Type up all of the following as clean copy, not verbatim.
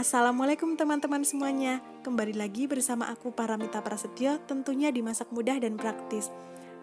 Assalamualaikum teman-teman semuanya. Kembali lagi bersama aku Paramita Prasetyo, tentunya dimasak mudah dan praktis.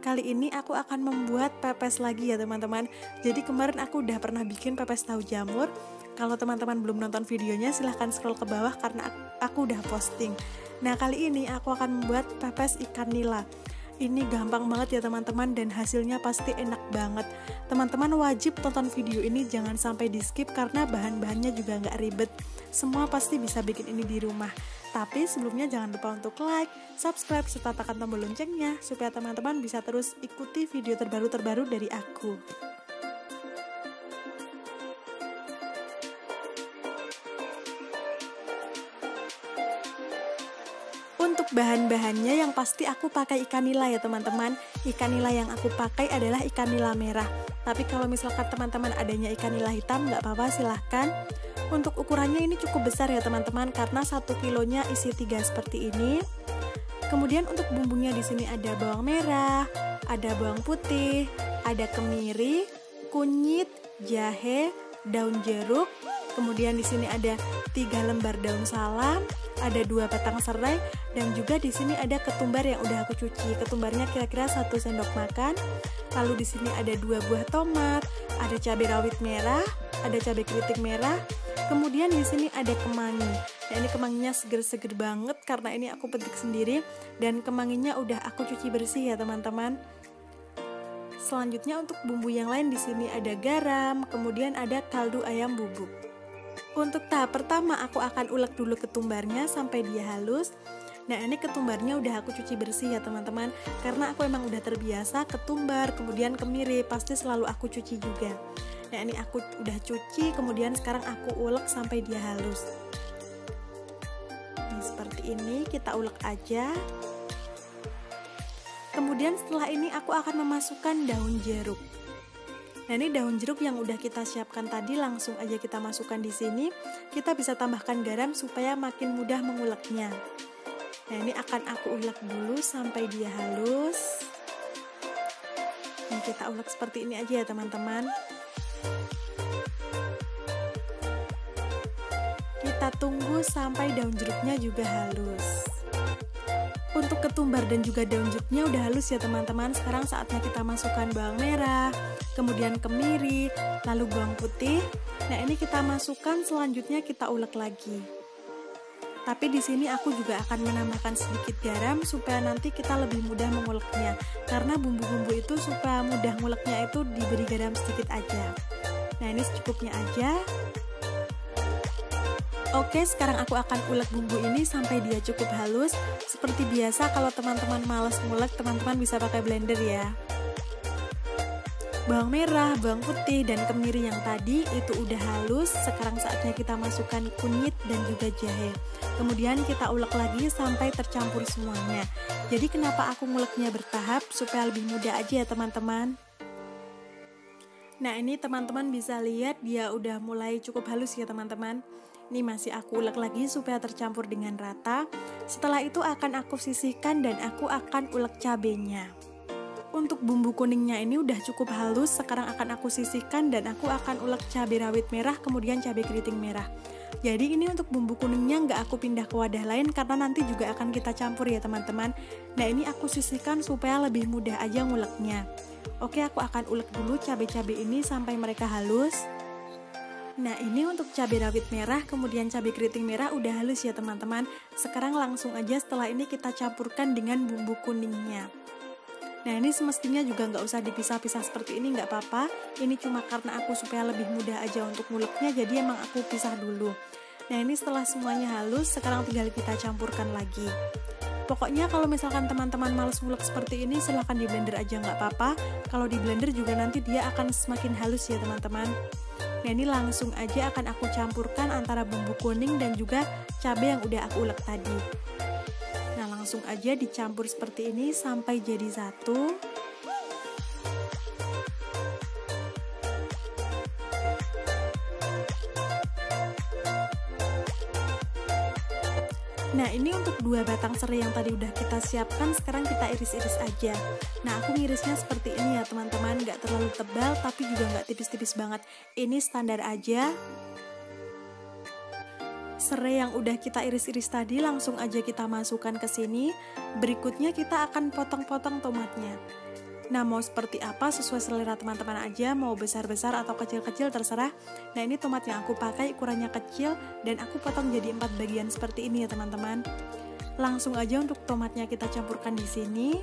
Kali ini aku akan membuat pepes lagi ya teman-teman. Jadi kemarin aku udah pernah bikin pepes tahu jamur. Kalau teman-teman belum nonton videonya silahkan scroll ke bawah karena aku udah posting. Nah kali ini aku akan membuat pepes ikan nila. Ini gampang banget ya teman-teman dan hasilnya pasti enak banget. Teman-teman wajib tonton video ini, jangan sampai di skip karena bahan-bahannya juga nggak ribet. Semua pasti bisa bikin ini di rumah. Tapi sebelumnya jangan lupa untuk like, subscribe, serta tekan tombol loncengnya supaya teman-teman bisa terus ikuti video terbaru-terbaru dari aku. Untuk bahan-bahannya yang pasti aku pakai ikan nila ya teman-teman. Ikan nila yang aku pakai adalah ikan nila merah. Tapi kalau misalkan teman-teman adanya ikan nila hitam nggak apa-apa, silahkan. Untuk ukurannya ini cukup besar ya teman-teman karena 1 kilonya isi 3 seperti ini. Kemudian untuk bumbunya di sini ada bawang merah, ada bawang putih, ada kemiri, kunyit, jahe, daun jeruk. Kemudian di sini ada 3 lembar daun salam, ada 2 batang serai, dan juga di sini ada ketumbar yang udah aku cuci. Ketumbarnya kira-kira 1 sendok makan. Lalu di sini ada 2 buah tomat, ada cabai rawit merah, ada cabai keriting merah. Kemudian di sini ada kemangi. Nah ini kemanginya seger-seger banget karena ini aku petik sendiri dan kemanginya udah aku cuci bersih ya teman-teman. Selanjutnya untuk bumbu yang lain di sini ada garam, kemudian ada kaldu ayam bubuk. Untuk tahap pertama aku akan ulek dulu ketumbarnya sampai dia halus. Nah ini ketumbarnya udah aku cuci bersih ya teman-teman, karena aku emang udah terbiasa ketumbar, kemudian kemiri pasti selalu aku cuci juga. Nah ini aku udah cuci, kemudian sekarang aku ulek sampai dia halus. Nah, seperti ini kita ulek aja. Kemudian setelah ini aku akan memasukkan daun jeruk. Nah ini daun jeruk yang udah kita siapkan tadi langsung aja kita masukkan di sini. Kita bisa tambahkan garam supaya makin mudah menguleknya. Nah ini akan aku ulek dulu sampai dia halus. Nah, kita ulek seperti ini aja ya teman-teman. Kita tunggu sampai daun jeruknya juga halus. Untuk ketumbar dan juga daun jeruknya udah halus ya teman-teman. Sekarang saatnya kita masukkan bawang merah, kemudian kemiri, lalu bawang putih. Nah ini kita masukkan, selanjutnya kita ulek lagi. Tapi di sini aku juga akan menambahkan sedikit garam supaya nanti kita lebih mudah menguleknya. Karena bumbu-bumbu itu supaya mudah nguleknya itu diberi garam sedikit aja. Nah ini secukupnya aja. Oke, sekarang aku akan ulek bumbu ini sampai dia cukup halus. Seperti biasa kalau teman-teman males ngulek, teman-teman bisa pakai blender ya. Bawang merah, bawang putih, dan kemiri yang tadi itu udah halus. Sekarang saatnya kita masukkan kunyit dan juga jahe. Kemudian kita ulek lagi sampai tercampur semuanya. Jadi kenapa aku nguleknya bertahap? Supaya lebih mudah aja ya teman-teman. Nah ini teman-teman bisa lihat dia udah mulai cukup halus ya teman-teman. Ini masih aku ulek lagi supaya tercampur dengan rata. Setelah itu akan aku sisihkan dan aku akan ulek cabenya. Untuk bumbu kuningnya ini udah cukup halus. Sekarang akan aku sisihkan dan aku akan ulek cabai rawit merah kemudian cabai keriting merah. Jadi ini untuk bumbu kuningnya nggak aku pindah ke wadah lain karena nanti juga akan kita campur ya teman-teman. Nah ini aku sisihkan supaya lebih mudah aja nguleknya. Oke, aku akan ulek dulu cabai-cabai ini sampai mereka halus. Nah ini untuk cabai rawit merah kemudian cabai keriting merah udah halus ya teman-teman. Sekarang langsung aja setelah ini kita campurkan dengan bumbu kuningnya. Nah ini semestinya juga nggak usah dipisah-pisah seperti ini, nggak apa-apa. Ini cuma karena aku supaya lebih mudah aja untuk nguleknya, jadi emang aku pisah dulu. Nah ini setelah semuanya halus, sekarang tinggal kita campurkan lagi. Pokoknya kalau misalkan teman-teman males ngulek seperti ini, silahkan di blender aja nggak apa-apa. Kalau di blender juga nanti dia akan semakin halus ya teman-teman. Nah ini langsung aja akan aku campurkan antara bumbu kuning dan juga cabai yang udah aku ulek tadi. Nah langsung aja dicampur seperti ini sampai jadi satu. Nah ini untuk 2 batang serai yang tadi udah kita siapkan, sekarang kita iris-iris aja. Nah aku ngirisnya seperti ini ya teman-teman, nggak terlalu tebal tapi juga nggak tipis-tipis banget. Ini standar aja. serai yang udah kita iris-iris tadi langsung aja kita masukkan ke sini. Berikutnya kita akan potong-potong tomatnya. Nah, mau seperti apa sesuai selera teman-teman aja, mau besar-besar atau kecil-kecil terserah. Nah, ini tomat yang aku pakai ukurannya kecil dan aku potong jadi 4 bagian seperti ini ya teman-teman. Langsung aja untuk tomatnya kita campurkan di sini.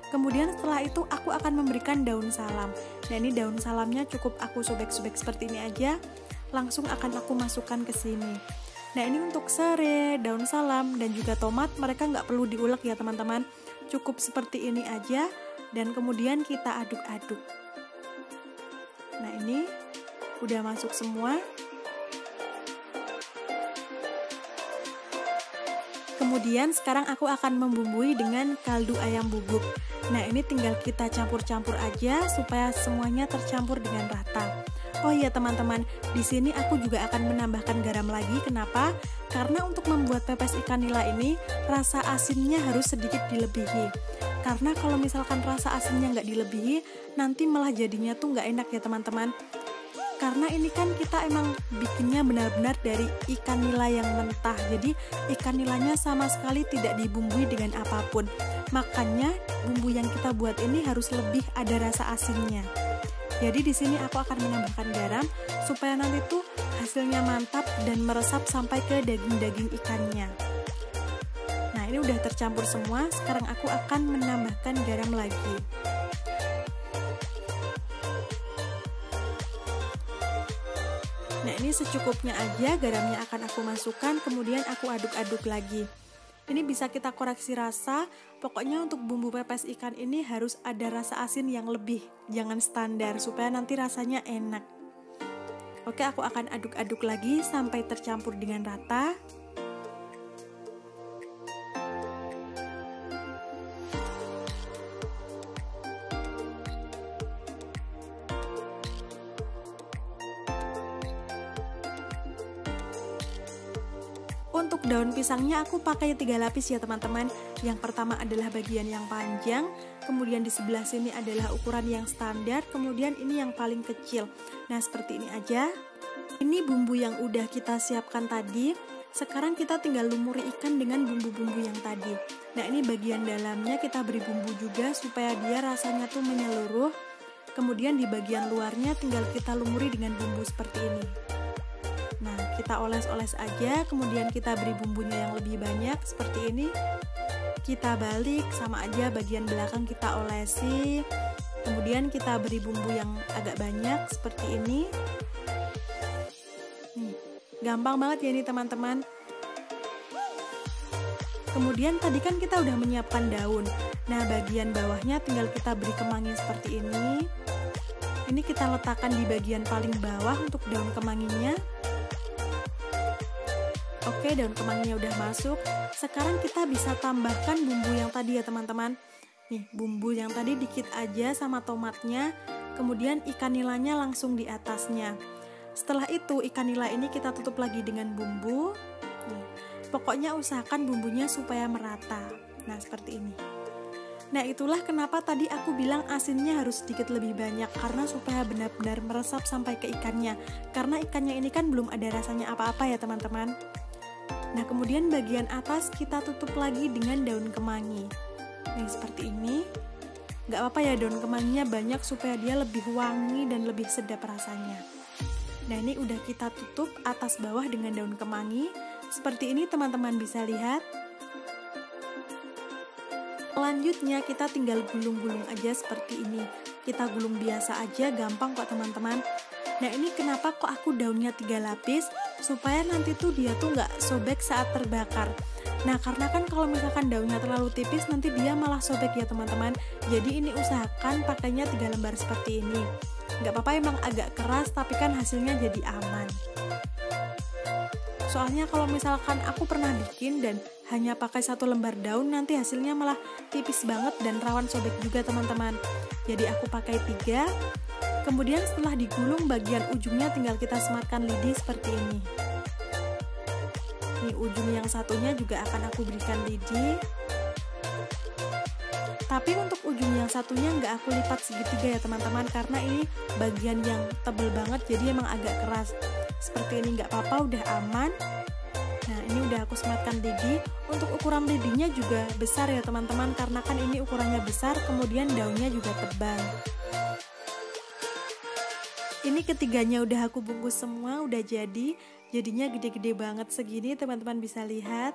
Kemudian setelah itu aku akan memberikan daun salam. Nah, ini daun salamnya cukup aku sobek-sobek seperti ini aja. Langsung akan aku masukkan ke sini. Nah, ini untuk serai, daun salam, dan juga tomat, mereka nggak perlu diulek ya teman-teman. Cukup seperti ini aja, dan kemudian kita aduk-aduk. Nah, ini udah masuk semua. Kemudian sekarang aku akan membumbui dengan kaldu ayam bubuk. Nah, ini tinggal kita campur-campur aja supaya semuanya tercampur dengan rata. Oh iya teman-teman, di sini aku juga akan menambahkan garam lagi. Kenapa? Karena untuk membuat pepes ikan nila ini rasa asinnya harus sedikit dilebihi. Karena kalau misalkan rasa asinnya nggak dilebihi, nanti malah jadinya tuh nggak enak ya teman-teman. Karena ini kan kita emang bikinnya benar-benar dari ikan nila yang mentah. Jadi ikan nilanya sama sekali tidak dibumbui dengan apapun. Makanya bumbu yang kita buat ini harus lebih ada rasa asinnya. Jadi di sini aku akan menambahkan garam supaya nanti tuh hasilnya mantap dan meresap sampai ke daging-daging ikannya. Nah, ini udah tercampur semua. Sekarang aku akan menambahkan garam lagi. Nah, ini secukupnya aja garamnya akan aku masukkan, kemudian aku aduk-aduk lagi. Ini bisa kita koreksi rasa, pokoknya untuk bumbu pepes ikan ini harus ada rasa asin yang lebih, jangan standar, supaya nanti rasanya enak. Oke, aku akan aduk-aduk lagi sampai tercampur dengan rata. Untuk daun pisangnya aku pakai 3 lapis ya teman-teman. Yang pertama adalah bagian yang panjang, kemudian di sebelah sini adalah ukuran yang standar, kemudian ini yang paling kecil. Nah, seperti ini aja. Ini bumbu yang udah kita siapkan tadi. Sekarang kita tinggal lumuri ikan dengan bumbu-bumbu yang tadi. Nah, ini bagian dalamnya kita beri bumbu juga supaya dia rasanya tuh menyeluruh. Kemudian di bagian luarnya tinggal kita lumuri dengan bumbu seperti ini. Nah, kita oles-oles aja, kemudian kita beri bumbunya yang lebih banyak seperti ini. Kita balik, sama aja bagian belakang kita olesi. Kemudian kita beri bumbu yang agak banyak seperti ini. Nih, gampang banget ya ini teman-teman. Kemudian tadi kan kita udah menyiapkan daun. Nah, bagian bawahnya tinggal kita beri kemangi seperti ini. Ini kita letakkan di bagian paling bawah untuk daun kemanginya. Oke, daun kemanginya udah masuk. Sekarang kita bisa tambahkan bumbu yang tadi ya teman-teman. Nih, bumbu yang tadi dikit aja sama tomatnya. Kemudian ikan nilanya langsung di atasnya. Setelah itu ikan nila ini kita tutup lagi dengan bumbu. Nih, pokoknya usahakan bumbunya supaya merata. Nah, seperti ini. Nah, itulah kenapa tadi aku bilang asinnya harus sedikit lebih banyak, karena supaya benar-benar meresap sampai ke ikannya. Karena ikannya ini kan belum ada rasanya apa-apa ya teman-teman. Nah, kemudian bagian atas kita tutup lagi dengan daun kemangi. Nih, seperti ini. Gak apa-apa ya daun kemanginya banyak supaya dia lebih wangi dan lebih sedap rasanya. Nah, ini udah kita tutup atas bawah dengan daun kemangi. Seperti ini teman-teman bisa lihat. Selanjutnya kita tinggal gulung-gulung aja seperti ini. Kita gulung biasa aja, gampang kok teman-teman. Nah, ini kenapa kok aku daunnya 3 lapis, supaya nanti tuh dia tuh nggak sobek saat terbakar. Nah, karena kan kalau misalkan daunnya terlalu tipis nanti dia malah sobek ya teman-teman. Jadi ini usahakan pakainya 3 lembar seperti ini. Nggak apa-apa emang agak keras, tapi kan hasilnya jadi aman. Soalnya kalau misalkan aku pernah bikin dan hanya pakai 1 lembar daun, nanti hasilnya malah tipis banget dan rawan sobek juga teman-teman. Jadi aku pakai 3. Kemudian setelah digulung, bagian ujungnya tinggal kita sematkan lidi seperti ini. Ini ujung yang satunya juga akan aku berikan lidi. Tapi untuk ujung yang satunya nggak aku lipat segitiga ya teman-teman, karena ini bagian yang tebel banget jadi emang agak keras. Seperti ini nggak apa-apa, udah aman. Nah, ini udah aku sematkan lidi. Untuk ukuran lidinya juga besar ya teman-teman, karena kan ini ukurannya besar, kemudian daunnya juga tebal. Ini ketiganya udah aku bungkus semua, udah jadi. Jadinya gede-gede banget segini, teman-teman bisa lihat.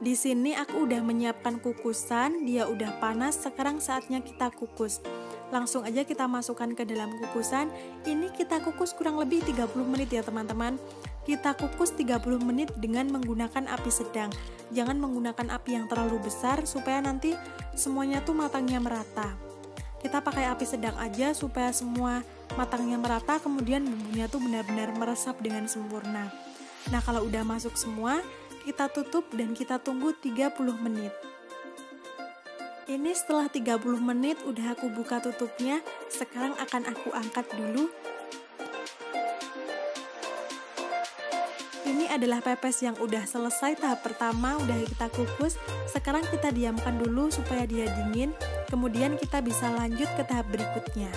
Di sini aku udah menyiapkan kukusan, dia udah panas, sekarang saatnya kita kukus. Langsung aja kita masukkan ke dalam kukusan. Ini kita kukus kurang lebih 30 menit ya teman-teman. Kita kukus 30 menit dengan menggunakan api sedang. Jangan menggunakan api yang terlalu besar supaya nanti semuanya tuh matangnya merata. Kita pakai api sedang aja supaya semua matangnya merata, kemudian bumbunya tuh benar-benar meresap dengan sempurna. Nah, kalau udah masuk semua, kita tutup dan kita tunggu 30 menit. Ini setelah 30 menit udah aku buka tutupnya. Sekarang akan aku angkat dulu. Ini adalah pepes yang udah selesai tahap pertama, udah kita kukus. Sekarang kita diamkan dulu supaya dia dingin. Kemudian kita bisa lanjut ke tahap berikutnya.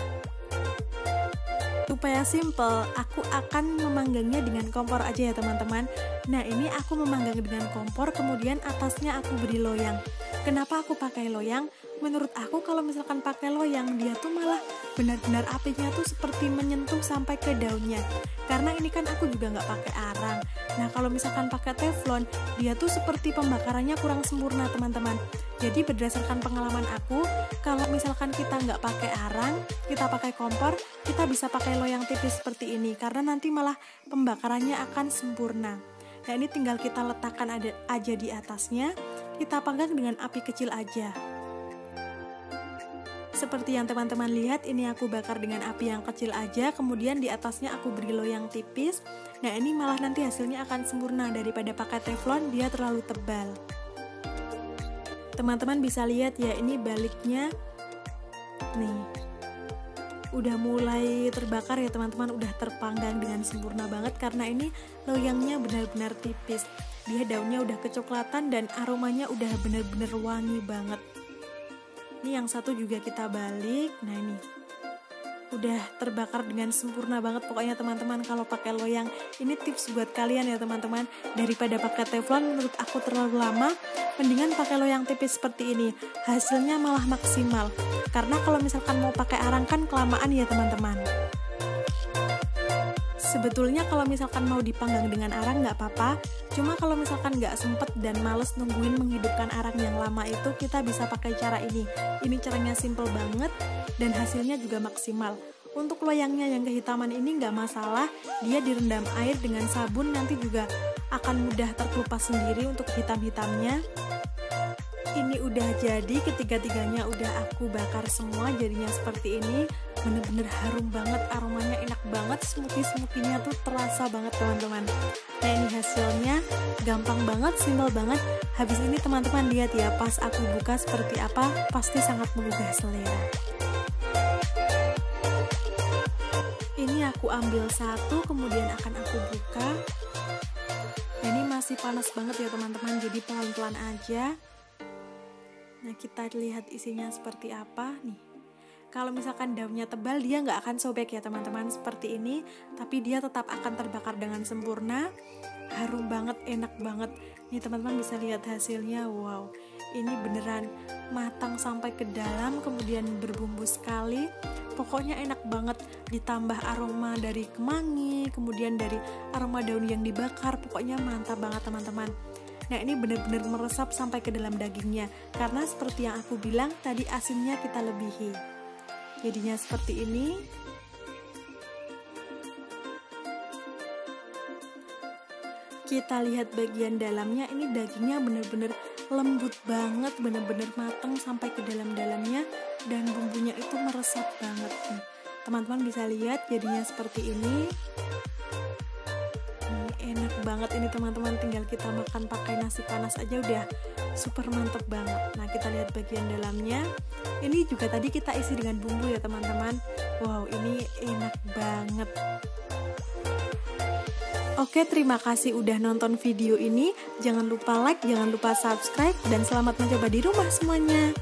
Supaya simple, aku akan memanggangnya dengan kompor aja ya teman-teman. Nah, ini aku memanggang dengan kompor, kemudian atasnya aku beri loyang. Kenapa aku pakai loyang? Menurut aku kalau misalkan pakai loyang, dia tuh malah benar-benar apinya tuh seperti menyentuh sampai ke daunnya. Karena ini kan aku juga nggak pakai arang. Nah, kalau misalkan pakai teflon, dia tuh seperti pembakarannya kurang sempurna teman-teman. Jadi berdasarkan pengalaman aku, kalau misalkan kita nggak pakai arang, kita pakai kompor, kita bisa pakai loyang tipis seperti ini. Karena nanti malah pembakarannya akan sempurna. Nah, ini tinggal kita letakkan aja di atasnya. Kita panggang dengan api kecil aja. Seperti yang teman-teman lihat, ini aku bakar dengan api yang kecil aja, kemudian di atasnya aku beri loyang tipis. Nah, ini malah nanti hasilnya akan sempurna daripada pakai teflon, dia terlalu tebal. Teman-teman bisa lihat ya, ini baliknya. Nih, udah mulai terbakar ya teman-teman, udah terpanggang dengan sempurna banget karena ini loyangnya benar-benar tipis. Dia daunnya udah kecoklatan dan aromanya udah benar-benar wangi banget. Ini yang satu juga kita balik. Nah, ini udah terbakar dengan sempurna banget pokoknya teman-teman. Kalau pakai loyang, ini tips buat kalian ya teman-teman. Daripada pakai teflon menurut aku terlalu lama, mendingan pakai loyang tipis seperti ini. Hasilnya malah maksimal. Karena kalau misalkan mau pakai arang kan kelamaan ya teman-teman. Sebetulnya kalau misalkan mau dipanggang dengan arang nggak apa-apa, cuma kalau misalkan nggak sempet dan males nungguin menghidupkan arang yang lama itu, kita bisa pakai cara ini. Ini caranya simple banget dan hasilnya juga maksimal. Untuk loyangnya yang kehitaman ini nggak masalah, dia direndam air dengan sabun, nanti juga akan mudah terkelupas sendiri untuk hitam-hitamnya. Ini udah jadi, ketiga-tiganya udah aku bakar semua, jadinya seperti ini. Bener-bener harum banget, aromanya enak banget, smoothie-smoothienya tuh terasa banget teman-teman. Nah, ini hasilnya gampang banget, simpel banget. Habis ini teman-teman lihat ya, pas aku buka seperti apa, pasti sangat menggugah selera. Ini aku ambil satu, kemudian akan aku buka. Nah, ini masih panas banget ya teman-teman, jadi pelan-pelan aja. Nah, kita lihat isinya seperti apa nih. Kalau misalkan daunnya tebal, dia nggak akan sobek ya teman-teman seperti ini, tapi dia tetap akan terbakar dengan sempurna. Harum banget, enak banget. Nih teman-teman bisa lihat hasilnya. Wow, ini beneran matang sampai ke dalam, kemudian berbumbu sekali. Pokoknya enak banget, ditambah aroma dari kemangi, kemudian dari aroma daun yang dibakar. Pokoknya mantap banget teman-teman. Nah, ini benar-benar meresap sampai ke dalam dagingnya. Karena seperti yang aku bilang tadi, asinnya kita lebihi. Jadinya seperti ini. Kita lihat bagian dalamnya, ini dagingnya benar-benar lembut banget, benar-benar matang sampai ke dalam-dalamnya, dan bumbunya itu meresap banget nih. Teman-teman bisa lihat jadinya seperti ini. Enak banget ini teman-teman, tinggal kita makan pakai nasi panas aja udah super mantep banget. Nah, kita lihat bagian dalamnya. Ini juga tadi kita isi dengan bumbu ya teman-teman. Wow, ini enak banget. Oke, terima kasih udah nonton video ini. Jangan lupa like, jangan lupa subscribe, dan selamat mencoba di rumah semuanya.